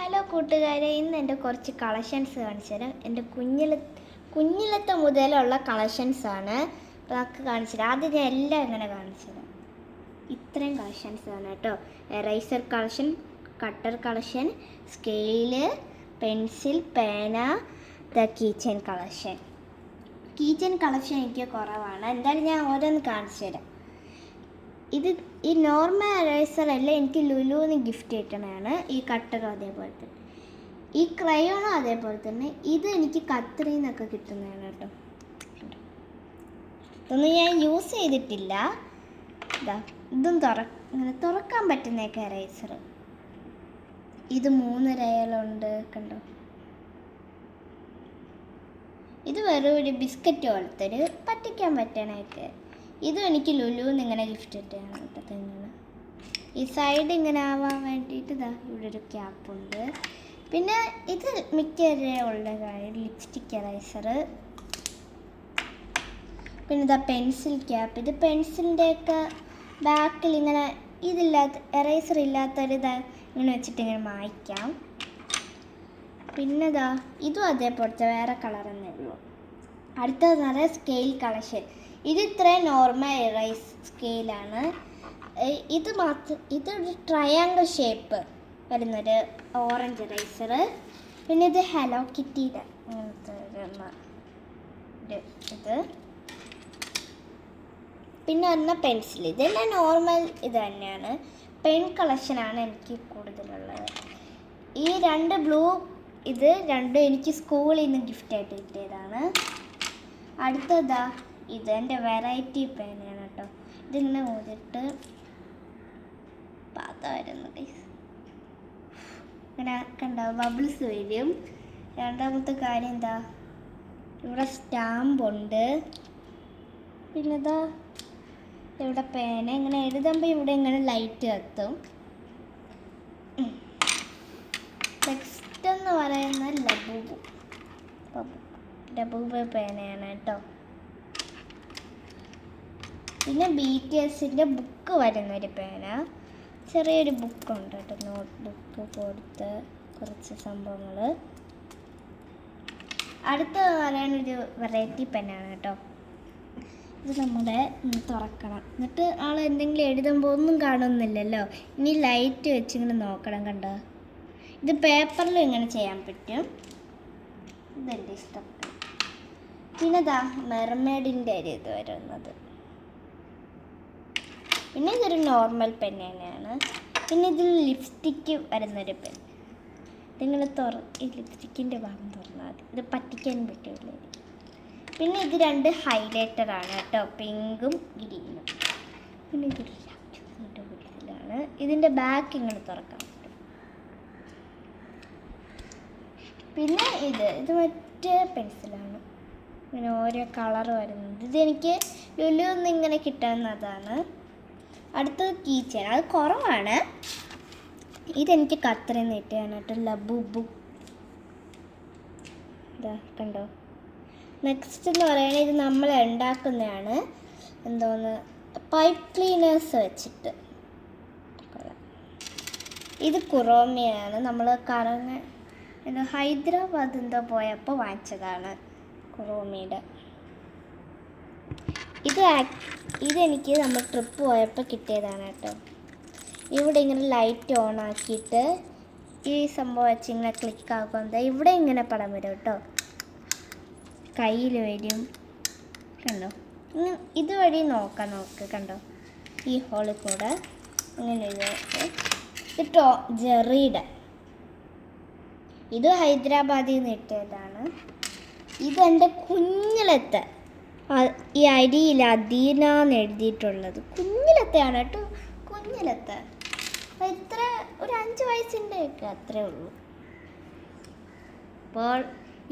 Hello കൂട്ടുകാരെ, ഇന്ന് എൻ്റെ കുറച്ച് കളക്ഷൻസ് കാണിച്ചു തരാം. എൻ്റെ കുഞ്ഞിലത്തെ മുതലുള്ള കളക്ഷൻസാണ്. അപ്പോൾ നമുക്ക് കാണിച്ചു തരാം. ആദ്യം ഞാൻ എല്ലാം ഇങ്ങനെ കാണിച്ചു തരാം. ഇത്രയും കളക്ഷൻസാണ് കേട്ടോ. Eraser collection, cutter collection, scale, pencil, പേന, കീച്ചെയിൻ കളക്ഷൻ. കീച്ചെയിൻ കളക്ഷൻ എനിക്ക് കുറവാണ്. എന്തായാലും ഞാൻ ഓരോന്ന് കാണിച്ചു തരാം. ഈ നോർമൽ എറൈസർ അല്ല, എനിക്ക് ലുലുവിന് ഗിഫ്റ്റ് കിട്ടണതാണ്. ഈ കട്ടറും അതേപോലെ തന്നെ, ഈ ക്രയോണും അതേപോലെ തന്നെ. ഇത് എനിക്ക് കത്രിയിൽ നിന്നൊക്കെ കിട്ടുന്നതാണ് കേട്ടോ. ഇതൊന്നും ഞാൻ യൂസ് ചെയ്തിട്ടില്ല. ഇതും ഇങ്ങനെ തുറക്കാൻ പറ്റുന്നേക്കെ എറൈസർ. ഇത് 3 രയലുണ്ട് കണ്ടോ. ഇത് വെറും ഒരു ബിസ്ക്കറ്റ് പോലത്തെ ഒരു പറ്റിക്കാൻ പറ്റണേക്കെ. ഇതും എനിക്ക് ലുലുവിന്ന് ഇങ്ങനെ ഗിഫ്റ്റ് കിട്ടുകയാണ് കേട്ടോ. തന്നെയാണ് ഈ സൈഡ് ഇങ്ങനെ ആവാൻ വേണ്ടിയിട്ട് ഇവിടെ ഒരു ക്യാപ്പുണ്ട്. പിന്നെ ഇത് മിക്കവരെ ഉള്ള കാര്യം ലിപ്സ്റ്റിക് എറൈസർ. പിന്നെ പെൻസിൽ ക്യാപ്പ്. ഇത് പെൻസിലിൻ്റെയൊക്കെ ബാക്കിൽ ഇങ്ങനെ എറൈസർ ഇല്ലാത്തൊരു ഇങ്ങനെ വെച്ചിട്ട് ഇങ്ങനെ മായ്ക്കാം. പിന്നെ ഇതും അതേപോലത്തെ വേറെ കളറെന്നേ ഉള്ളൂ. അടുത്തത് നിറയെ സ്കെയിൽ കളക്ഷൻ. ഇത് ഇത്രയും നോർമൽ എറൈസ് സ്കെയിലാണ്. ഇതൊരു ട്രയാങ്കിൾ ഷേപ്പ് വരുന്നൊരു ഓറഞ്ച് എറൈസർ. പിന്നെ ഇത് ഹലോ കിറ്റിയുടെ ഇത്. പിന്നെ പറഞ്ഞ പെൻസിൽ. ഇതെല്ലാം നോർമൽ ഇത് തന്നെയാണ്. പെൻ കളക്ഷനാണ് എനിക്ക് കൂടുതലുള്ളത്. ഈ 2 ബ്ലൂ ഇത് രണ്ടും എനിക്ക് സ്കൂളിൽ നിന്ന് ഗിഫ്റ്റായിട്ട് കിട്ടിയതാണ്. അടുത്തതാ ഇത് എൻ്റെ വെറൈറ്റി പേനയാണ് കേട്ടോ. ഇതിങ്ങനെ ഊതിട്ട് പാത്രമായിരുന്നു. ഇങ്ങനെ കണ്ടോ ബബിൾസ് വരും. രണ്ടാമത്തെ കാര്യം ഇവിടെ സ്റ്റാമ്പുണ്ട്. പിന്നെ ഇവിടെ പേന ഇങ്ങനെ എഴുതുമ്പോൾ ഇവിടെ ഇങ്ങനെ ലൈറ്റ് കത്തും. നെക്സ്റ്റ് എന്ന് പറയുന്ന ലബൂബ് പേനയാണ് കേട്ടോ. പിന്നെ BTSൻ്റെ ബുക്ക് വരുന്നൊരു പേന. ചെറിയൊരു ബുക്കുണ്ട് കേട്ടോ, നോട്ട് ബുക്ക് പോലത്തെ കുറച്ച് സംഭവങ്ങൾ. അടുത്തത് പറയാനൊരു വെറൈറ്റി പെന്നാണ് കേട്ടോ. ഇത് നമ്മുടെ തുറക്കണം. എന്നിട്ട് എന്തെങ്കിലും എഴുതുമ്പോൾ ഒന്നും കാണുന്നില്ലല്ലോ. ഇനി ലൈറ്റ് വെച്ചിങ്ങനെ നോക്കണം. കണ്ടോ, ഇത് പേപ്പറിലും ഇങ്ങനെ ചെയ്യാൻ പറ്റും. ഇതെൻ്റെ ഇഷ്ടം. പിന്നെ മെർമെയ്ഡിൻ്റെ ഒരു ഇത് വരുന്നത്. പിന്നെ ഇതൊരു നോർമൽ പെൻ തന്നെയാണ്. പിന്നെ ഇതിൽ ലിപ്സ്റ്റിക്ക് വരുന്നൊരു പെൻ. ഇതിങ്ങനെ ഈ ലിപ്സ്റ്റിക്കിൻ്റെ ഭാഗം തുറന്നാൽ മതി. ഇത് പറ്റിക്കാൻ പറ്റില്ല. പിന്നെ ഇത് 2 ഹൈലൈറ്ററാണ് കേട്ടോ, പിങ്കും ഗ്രീനും. പിന്നെ ഇതൊരു ഇതിലാണ്. ഇതിൻ്റെ ബാക്ക് ഇങ്ങനെ തുറക്കാൻ പറ്റും. പിന്നെ ഇത് മറ്റേ പെൻസിലാണ്. ഇങ്ങനെ ഓരോ കളർ വരുന്നത്. ഇതെനിക്ക് ലുലുവിന്ന് ഇങ്ങനെ കിട്ടുന്നതാണ്. അടുത്തത് കീച്ചെയിൻ. അത് കുറവാണ്. ഇതെനിക്ക് കത്രിയിൽ നിന്ന് കിട്ടിയാണ് കേട്ടോ. ലബൂബു കണ്ടോ. നെക്സ്റ്റ് എന്ന് പറയുന്നത് ഇത് നമ്മൾ ഉണ്ടാക്കുന്നതാണ്. എന്തോന്ന് പൈപ്പ് ക്ലീനേഴ്സ് വെച്ചിട്ട്. ഇത് കുറോമിയാണ്. നമ്മൾ ഹൈദരാബാദ് പോയപ്പോൾ വാങ്ങിച്ചതാണ് കുറോമിയുടെ. ഇതെനിക്ക് നമ്മൾ ട്രിപ്പ് പോയപ്പോൾ കിട്ടിയതാണ് കേട്ടോ. ഇവിടെ ഇങ്ങനെ ലൈറ്റ് ഓൺ ആക്കിയിട്ട് ഈ സംഭവം വെച്ച് ഇങ്ങനെ ക്ലിക്ക് ആക്കുമ്പോൾ ഇവിടെ ഇങ്ങനെ പടം വരും കേട്ടോ. കയ്യിൽ വരും കണ്ടോ. ഇതുവഴി നോക്ക് കണ്ടോ. ഈ ഹോളിൽ കൂടെ ഇങ്ങനെ ഇത് ജെറിയുടെ. ഇത് ഹൈദരാബാദിൽ നിന്ന് കിട്ടിയതാണ്. ഇതെൻ്റെ കുഞ്ഞിലത്തെ ഈ അരിയിൽ അദീനാന്ന് എഴുതിയിട്ടുള്ളത്. കുഞ്ഞിലത്തെയാണ് കേട്ടോ, കുഞ്ഞിലത്തെ. ഇത്ര ഒരു 5 വയസ്സിൻ്റെ ഒക്കെ അത്രേ ഉള്ളൂ. അപ്പോൾ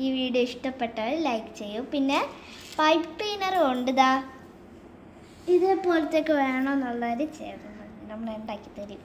ഈ വീഡിയോ ഇഷ്ടപ്പെട്ടാൽ ലൈക്ക് ചെയ്യൂ. പിന്നെ പൈപ്പ് ക്ലീനറും ഉണ്ട്. ഇതേപോലത്തേക്ക് വേണമെന്നുള്ളവർ ചേർന്ന് നമ്മൾ ഉണ്ടാക്കി തരും.